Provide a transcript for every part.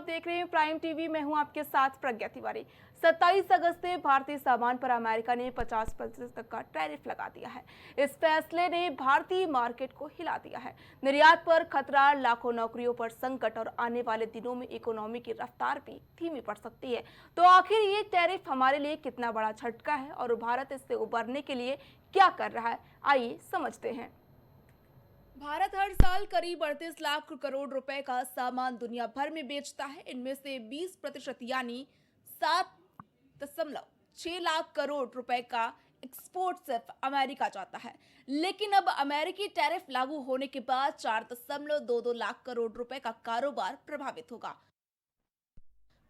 आप देख रहे हैं प्राइम टीवी। मैं हूं आपके साथ प्रज्ञा तिवारी। 27 अगस्त से भारतीय सामान पर अमेरिका ने 50% तक का टैरिफ लगा दिया है। इस फैसले ने भारतीय मार्केट को हिला दिया है। निर्यात पर खतरा, लाखों नौकरियों पर संकट और आने वाले दिनों में इकोनॉमी की रफ्तार भी धीमी पड़ सकती है। तो आखिर ये टैरिफ हमारे लिए कितना बड़ा झटका है और भारत इससे उबरने के लिए क्या कर रहा है, आइए समझते हैं। भारत हर साल करीब 38 लाख करोड़ रुपए का सामान दुनिया भर में बेचता है। इनमें से 20% यानी 7.6 लाख करोड़ रुपए का एक्सपोर्ट सिर्फ अमेरिका जाता है। लेकिन अब अमेरिकी टैरिफ लागू होने के बाद 4.22 लाख करोड़ रुपए का कारोबार प्रभावित होगा।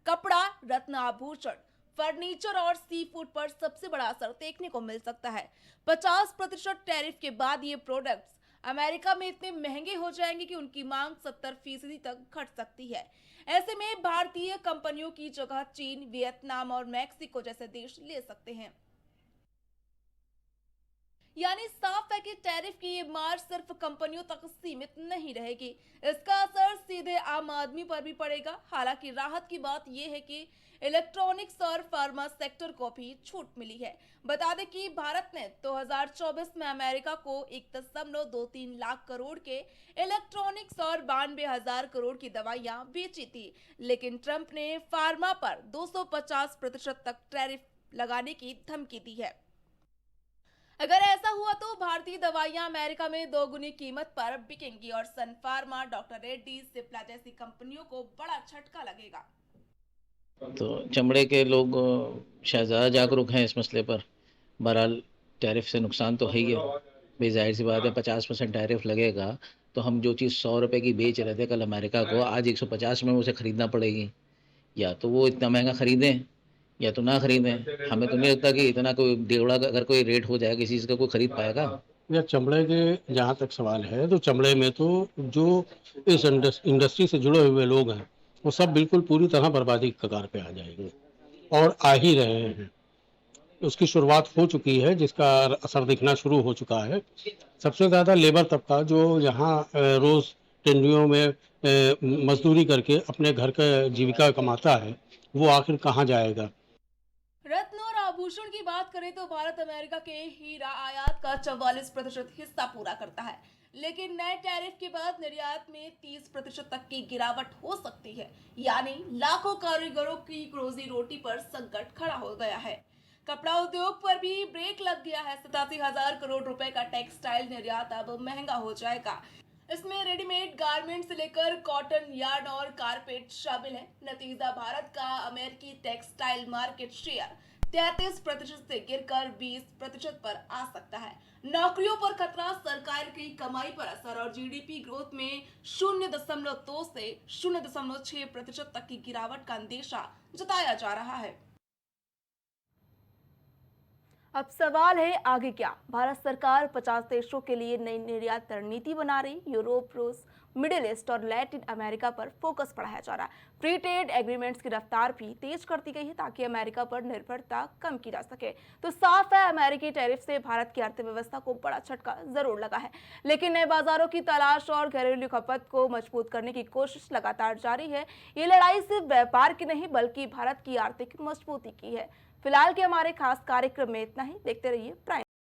कपड़ा, रत्न आभूषण, फर्नीचर और सी फूड पर सबसे बड़ा असर देखने को मिल सकता है। 50% टैरिफ के बाद ये प्रोडक्ट्स अमेरिका में इतने महंगे हो जाएंगे कि उनकी मांग 70% तक घट सकती है। ऐसे में भारतीय कंपनियों की जगह चीन, वियतनाम और मैक्सिको जैसे देश ले सकते हैं। यानी साफ है कि टैरिफ की ये मार सिर्फ कंपनियों तक सीमित नहीं रहेगी, इसका असर सीधे आम आदमी पर भी पड़ेगा। हालांकि राहत की बात यह है कि इलेक्ट्रॉनिक्स और फार्मा सेक्टर को भी छूट मिली है। बता दें कि भारत ने 2024 में अमेरिका को 1.23 लाख करोड़ के इलेक्ट्रॉनिक्स और 92,000 करोड़ की दवाइयां बेची थी। लेकिन ट्रंप ने फार्मा पर 250% तक टैरिफ लगाने की धमकी दी है। अगर ऐसा हुआ तो भारतीय दवाइयां अमेरिका में दोगुनी कीमत पर बिकेंगी और सन फार्मा, डॉक्टर रेड्डी, सिप्ला जैसी कंपनियों को बड़ा झटका लगेगा। तो चमड़े के लोग शायद ज़्यादा जागरूक हैं इस मसले पर। बहरहाल टैरिफ से नुकसान तो है ही है, भाई जाहिर सी बात है। 50% टैरिफ लगेगा तो हम जो चीज़ 100 रुपये की बेच रहे थे कल अमेरिका को, आज 150 में उसे ख़रीदना पड़ेगी। या तो वो इतना महंगा ख़रीदें या तो ना ख़रीदें। हमें तो नहीं लगता कि इतना कोई डेढ़ अगर कोई रेट हो जाए किसी चीज़ का, कोई ख़रीद पाएगा। या चमड़े के जहाँ तक सवाल है तो चमड़े में तो जो इस इंडस्ट्री से जुड़े हुए लोग हैं वो सब बिल्कुल पूरी तरह बर्बादी की कगार पे आ जाएंगे और आ ही रहे हैं। उसकी शुरुआत हो चुकी है, जिसका असर दिखना शुरू हो चुका है। सबसे ज़्यादा लेबर तबका जो यहाँ रोज़ टेंडियों में मजदूरी करके अपने घर का जीविका कमाता है, वो आखिर कहाँ जाएगा। रत्न और आभूषण की बात करें तो भारत अमेरिका के हीरा आयात का 44% हिस्सा पूरा करता है। लेकिन नए टैरिफ के बाद निर्यात में 30% तक की गिरावट हो सकती है। यानी लाखों कारीगरों की रोजी रोटी पर संकट खड़ा हो गया है। कपड़ा उद्योग पर भी ब्रेक लग गया है। 87,000 करोड़ रुपए का टेक्सटाइल निर्यात अब महंगा हो जाएगा। इसमें रेडीमेड गारमेंट से लेकर कॉटन, यार्न और कारपेट शामिल है। नतीजा, भारत का अमेरिकी टेक्सटाइल मार्केट शेयर 33% से गिरकर 20% पर आ सकता है। नौकरियों पर खतरा, सरकार की कमाई पर असर और जीडीपी ग्रोथ में 0.2 से 0.6% तक की गिरावट का अंदेशा जताया जा रहा है। अब सवाल है आगे क्या। भारत सरकार 50 देशों के लिए नई निर्यात रणनीति बना रही। यूरोप, रूस, मिडिल ईस्ट और लैटिन अमेरिका पर फोकस बढ़ाया जा रहा है। फ्री ट्रेड एग्रीमेंट्स की रफ्तार भी तेज कर दी गई है ताकि अमेरिका पर निर्भरता कम की जा सके। तो साफ है, अमेरिकी टैरिफ से भारत की अर्थव्यवस्था को बड़ा झटका जरूर लगा है। लेकिन नए बाजारों की तलाश और घरेलू खपत को मजबूत करने की कोशिश लगातार जारी है। ये लड़ाई सिर्फ व्यापार की नहीं बल्कि भारत की आर्थिक मजबूती की है। फिलहाल के हमारे खास कार्यक्रम में इतना ही। देखते रहिए प्राइम।